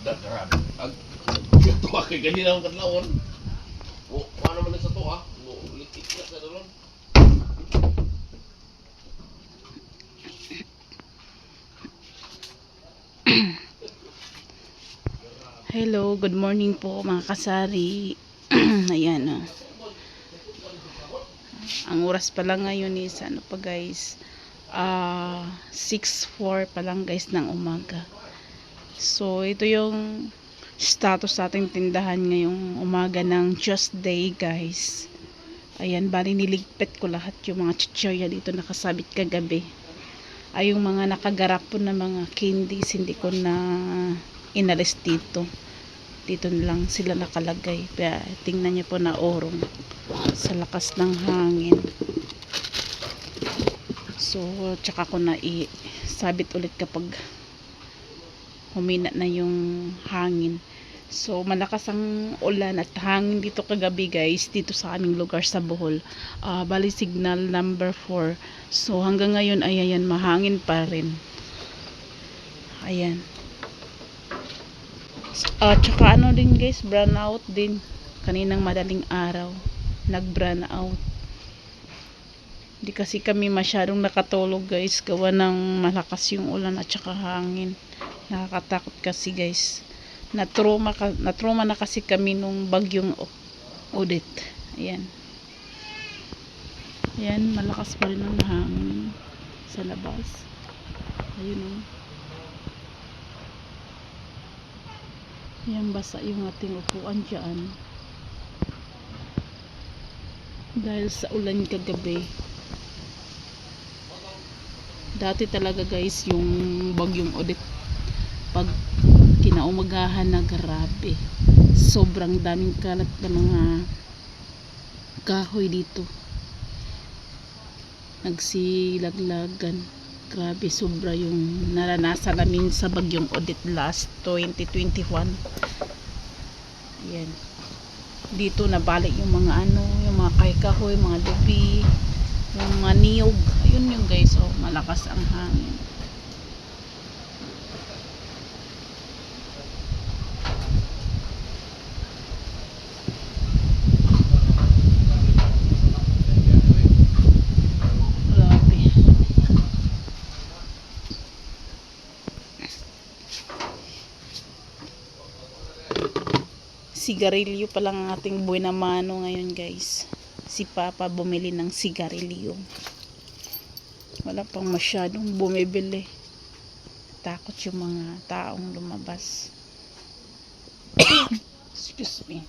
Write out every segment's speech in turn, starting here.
Dagran. Ag tuwa kay ganina ang kadlawon. O ano man sa tuwa? Mo litik na sa dalon. Hello, good morning po mga kasari. Ayan o. Ang oras pa lang ngayon is ano pa guys, 6:04 pa lang guys ng umaga. So ito yung status sa ating tindahan ngayong umaga ng Tuesday guys. Ayan, bali niligpit ko lahat yung mga chichirya dito nakasabit kagabi. Ay yung mga nakagarap po na mga candies hindi ko na inalis dito. Dito lang sila nakalagay. Kaya tingnan niyo po na orong sa lakas ng hangin. So tsaka ko na sabit ulit kapag humina na yung hangin. So malakas ang ulan at hangin dito kagabi guys, dito sa aming lugar sa Bohol. Bali signal number 4. So hanggang ngayon ay ayan, mahangin pa rin. Ayan. Tsaka ano din guys, brown out din. Kaninang madaling araw nag brown out. Hindi kasi kami masyadong nakatulog guys, gawa ng malakas yung ulan at tsaka hangin. Nakakatakot kasi guys. Na-trauma na kasi kami nung bagyong Odette. Ayan. Ayan, malakas pa rin ang hangin sa labas. Ayun o. Ayan, basa yung ating upuan dyan. Dahil sa ulan kagabi. Dati talaga guys, yung bagyong Odette, pag kinaumagahan na grabe. Sobrang daming kalat na mga kahoy dito. Nagsilaglagan. Grabe, sobra yung naranasan namin sa bagyong Odette last 2021. Ayan. Dito nabalik yung mga yung mga kahoy, mga lubi, yung mga niyog. Ayun yung guys, oh, malakas ang hangin. Sigarilyo pa lang ang ating buhay na mano ngayon guys. Si Papa bumili ng sigarilyo. Wala pang masyadong bumibili. Takot yung mga taong lumabas. Excuse me.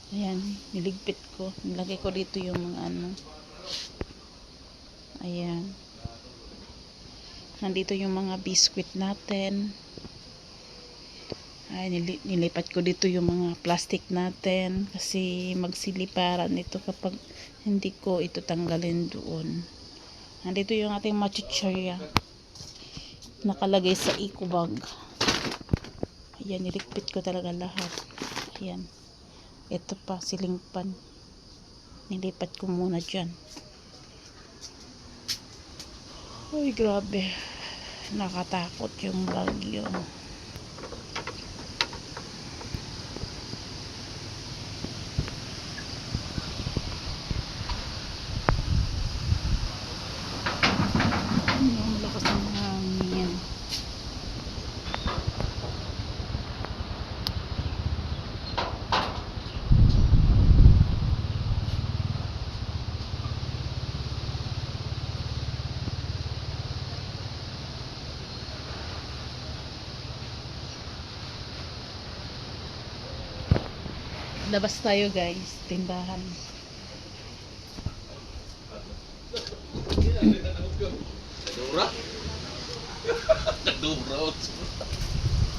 Ayan, niligpit ko. Nilagay ko dito yung mga Ayan. Nandito yung mga biskwit natin. Ay, nilipat ko dito yung mga plastic natin kasi magsiliparan ito kapag hindi ko ito tanggalin doon. Nandito yung ating machichirya nakalagay sa eco bag. Ayan, nilikpit ko talaga lahat. Ayan, ito pa siling pan, nilipat ko muna dyan. Ay grabe, nakatakot yung bagyo. Malakas ang hangin. Labas tayo guys, tindahan. Dura. Dura.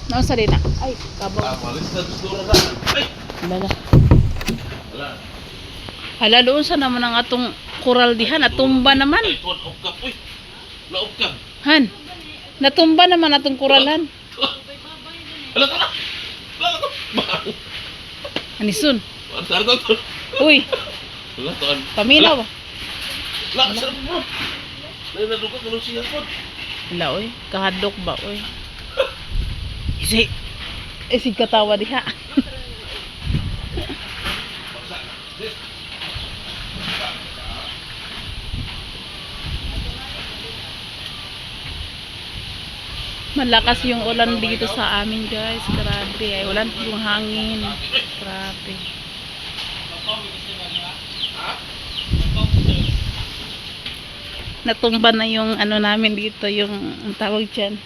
Naon sa rin na? Ay, kabaw. Malis na dura na. Ay. Lala. Wala. Hala, doon sa naman ang atong kural dihan, natumba naman. Ay, tuwan ukap. Uy. Laop ka. Han, natumba naman atong kuralan. Hala ka na. Hala ka. Anisun. Antar to. Uy, Hala tuan. paminaw. Hala, sarap mo. Dahil nadugot na siya po. Hala, uy. Kahadlok ba, uy. Isig katawa diha. Malakas yung ulan dito sa amin guys. Grabe. Ay, ulan yung hangin. Grabe. Natumba na yung ano namin dito. Yung ang tawag dyan.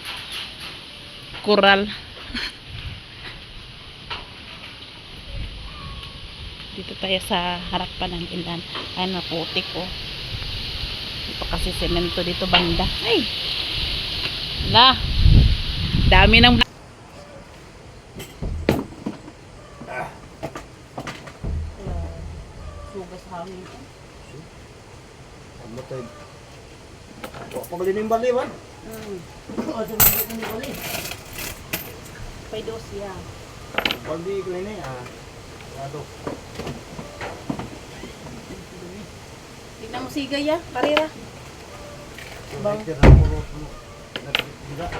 Kural. Dito tayo sa harapan ng tindahan. Ay, naputik oh. Ito kasi semento dito banda. Ay! Wala. Dami ng sugas hangin. Matay. Wa pa gali ning bali man. Ano ni bali? Pay dos ya. Bali gali ni Ado. Tignan mo sigay ya, karera. Bang tira mo nagtira.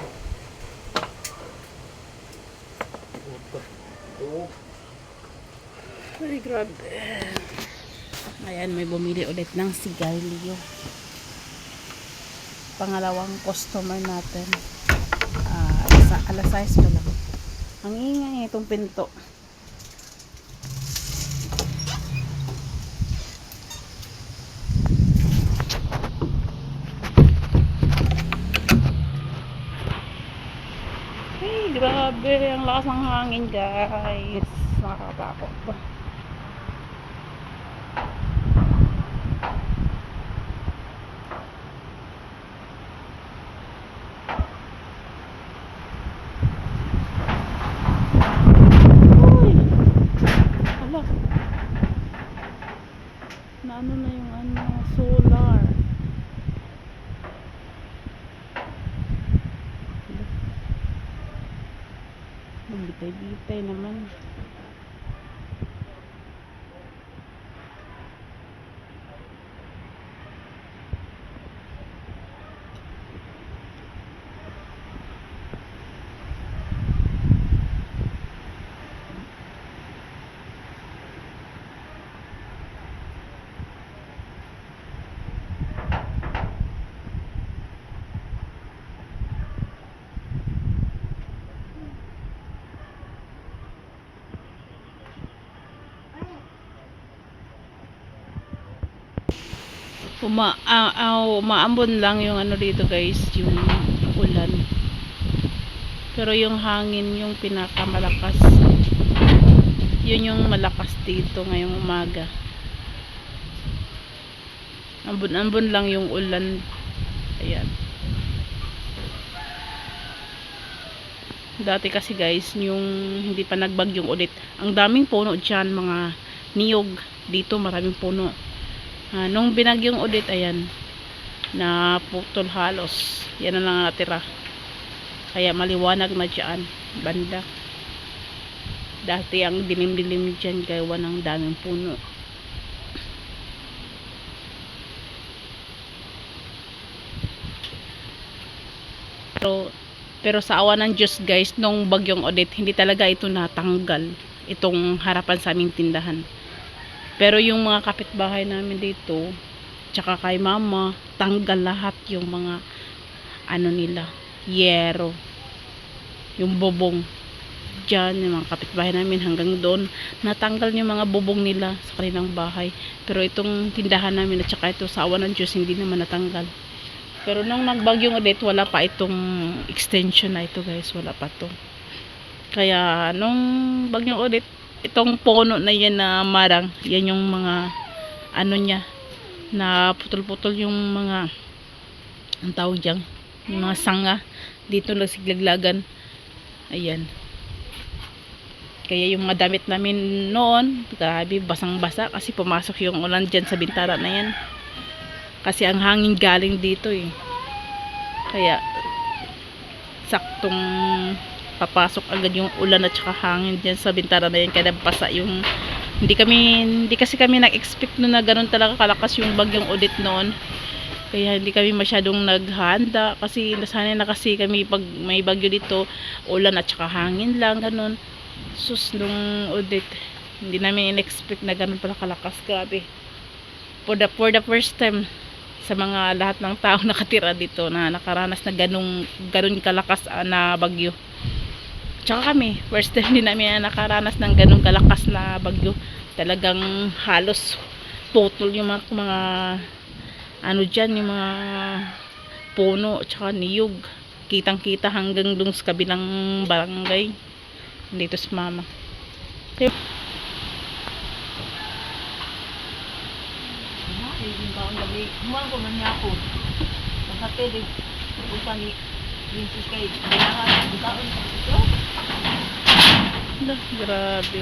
Ay, grabe. Ayan, may bumili ulit ng sigarilyo. Pangalawang customer natin. Alas 6 pa lang. Ang ingay itong pinto. Ay, grabe. Ang lakas ng hangin, guys. Nakakatakot pa. Uy! Hala. Naano na yung solar. Magbitay-bitay naman. Umaambon lang yung ano dito guys, yung ulan. Pero yung hangin yung pinakamalakas. Yun yung malakas dito ngayong umaga. Ambon-ambon lang yung ulan. Ayan. Dati kasi guys, yung hindi pa nagbagyong ulit, ang daming puno dyan, mga niyog. Dito maraming puno. Nung binagyong ulit, ayan, na putol halos. Yan na lang natira. Kaya maliwanag na dyan, banda. Dati ang dilim-dilim dyan, gawa ng daming puno. Pero sa awa ng Diyos guys, nung bagyong Odette, hindi talaga ito natanggal, itong harapan sa aming tindahan. Pero yung mga kapitbahay namin dito, tsaka kay mama, tanggal lahat yung mga ano nila, yero, yung bubong dyan, yung mga kapitbahay namin hanggang doon, natanggal yung mga bubong nila sa kanilang bahay. Pero itong tindahan namin at tsaka ito, sa awa ng Diyos, hindi naman natanggal. Pero nung nagbagyong ulit, wala pa itong extension na ito guys, wala pa to. Kaya nung bagyong ulit, itong puno na yan na marang, yan yung mga ano niya, na putol-putol yung mga, ang tawag dyan, yung mga sanga dito nagsiglaglagan. Ayan. Kaya yung mga damit namin noon, grabe, basang-basa kasi pumasok yung ulan dyan sa bintana na yan. Kasi ang hangin galing dito eh. Kaya saktong papasok agad yung ulan at saka hangin dyan sa bintana na yan, kaya basa yung hindi kasi kami nag-expect no na ganun talaga kalakas yung bagyong Odette noon. Kaya hindi kami masyadong naghanda kasi nasanay na kasi kami pag may bagyo dito, ulan at saka hangin lang, ganun. Sus, nung audit, hindi namin in-expect na ganun pala kalakas. Grabe. For the first time sa mga lahat ng tao nakatira dito na nakaranas na ganun kalakas na bagyo. Tsaka kami, first time din namin na nakaranas ng ganun kalakas na bagyo. Talagang halos putol yung mga ano dyan, yung mga puno tsaka niyog, kitang kita hanggang dun sa kabilang barangay dito sa mama. Grabe.